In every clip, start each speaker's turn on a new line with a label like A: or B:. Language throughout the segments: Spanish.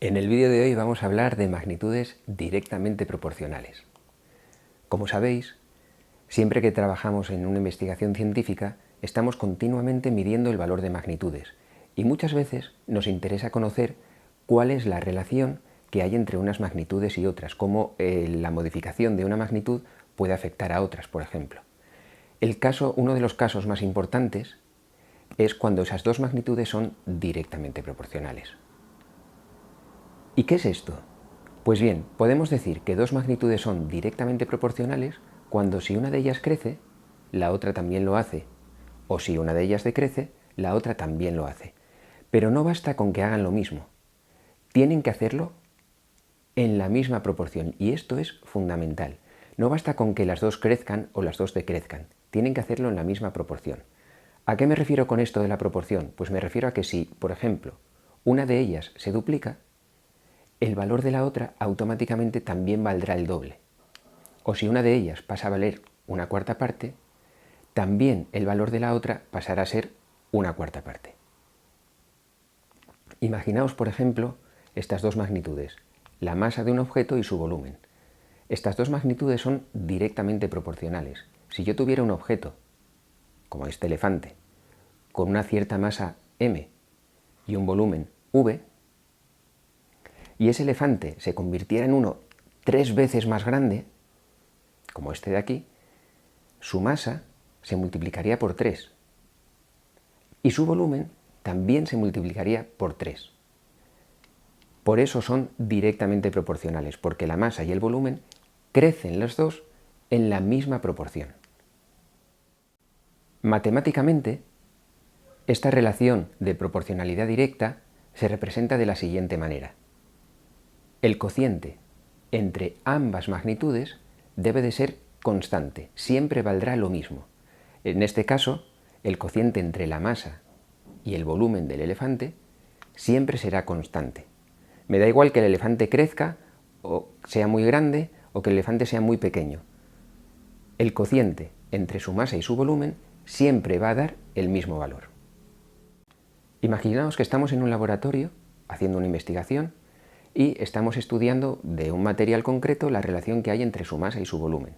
A: En el vídeo de hoy vamos a hablar de magnitudes directamente proporcionales. Como sabéis, siempre que trabajamos en una investigación científica, estamos continuamente midiendo el valor de magnitudes y muchas veces nos interesa conocer cuál es la relación que hay entre unas magnitudes y otras, cómo la modificación de una magnitud puede afectar a otras, por ejemplo. Uno de los casos más importantes es cuando esas dos magnitudes son directamente proporcionales. ¿Y qué es esto? Pues bien, podemos decir que dos magnitudes son directamente proporcionales cuando si una de ellas crece, la otra también lo hace, o si una de ellas decrece, la otra también lo hace. Pero no basta con que hagan lo mismo, tienen que hacerlo en la misma proporción, y esto es fundamental. No basta con que las dos crezcan o las dos decrezcan, tienen que hacerlo en la misma proporción. ¿A qué me refiero con esto de la proporción? Pues me refiero a que si, por ejemplo, una de ellas se duplica, el valor de la otra automáticamente también valdrá el doble. O si una de ellas pasa a valer una cuarta parte, también el valor de la otra pasará a ser una cuarta parte. Imaginaos, por ejemplo, estas dos magnitudes, la masa de un objeto y su volumen. Estas dos magnitudes son directamente proporcionales. Si yo tuviera un objeto, como este elefante, con una cierta masa m y un volumen v, y ese elefante se convirtiera en uno 3 veces más grande, como este de aquí, su masa se multiplicaría por 3 y su volumen también se multiplicaría por 3. Por eso son directamente proporcionales, porque la masa y el volumen crecen los dos en la misma proporción. Matemáticamente, esta relación de proporcionalidad directa se representa de la siguiente manera. El cociente entre ambas magnitudes debe de ser constante, siempre valdrá lo mismo. En este caso, el cociente entre la masa y el volumen del elefante siempre será constante. Me da igual que el elefante crezca o sea muy grande o que el elefante sea muy pequeño. El cociente entre su masa y su volumen siempre va a dar el mismo valor. Imaginaos que estamos en un laboratorio haciendo una investigación y estamos estudiando de un material concreto la relación que hay entre su masa y su volumen,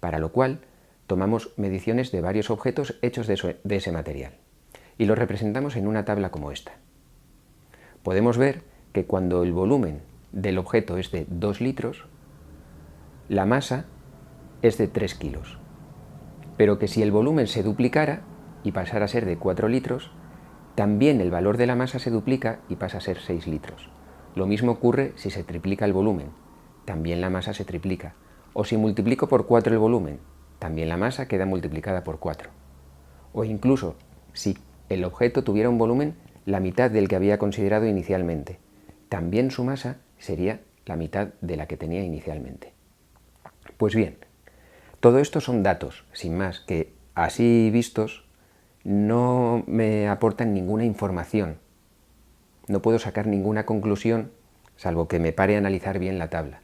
A: para lo cual tomamos mediciones de varios objetos hechos de ese material y los representamos en una tabla como esta. Podemos ver que cuando el volumen del objeto es de 2 litros, la masa es de 3 kilos, pero que si el volumen se duplicara y pasara a ser de 4 litros, también el valor de la masa se duplica y pasa a ser 6 litros. Lo mismo ocurre si se triplica el volumen, también la masa se triplica. O si multiplico por 4 el volumen, también la masa queda multiplicada por 4. O incluso si el objeto tuviera un volumen la mitad del que había considerado inicialmente, también su masa sería la mitad de la que tenía inicialmente. Pues bien, todo esto son datos, sin más, que así vistos no me aportan ninguna información. No puedo sacar ninguna conclusión, salvo que me pare a analizar bien la tabla.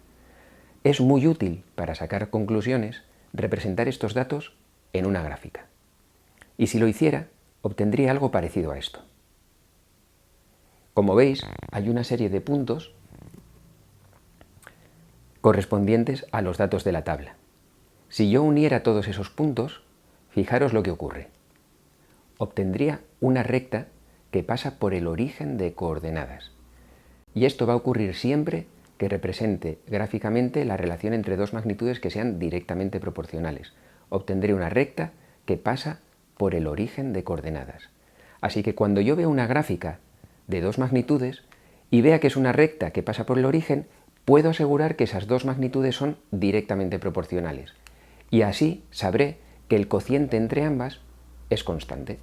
A: Es muy útil para sacar conclusiones representar estos datos en una gráfica. Y si lo hiciera, obtendría algo parecido a esto. Como veis, hay una serie de puntos correspondientes a los datos de la tabla. Si yo uniera todos esos puntos, fijaros lo que ocurre. Obtendría una recta que pasa por el origen de coordenadas. Y esto va a ocurrir siempre que represente gráficamente la relación entre dos magnitudes que sean directamente proporcionales. Obtendré una recta que pasa por el origen de coordenadas. Así que cuando yo veo una gráfica de dos magnitudes y vea que es una recta que pasa por el origen, puedo asegurar que esas dos magnitudes son directamente proporcionales. Y así sabré que el cociente entre ambas es constante.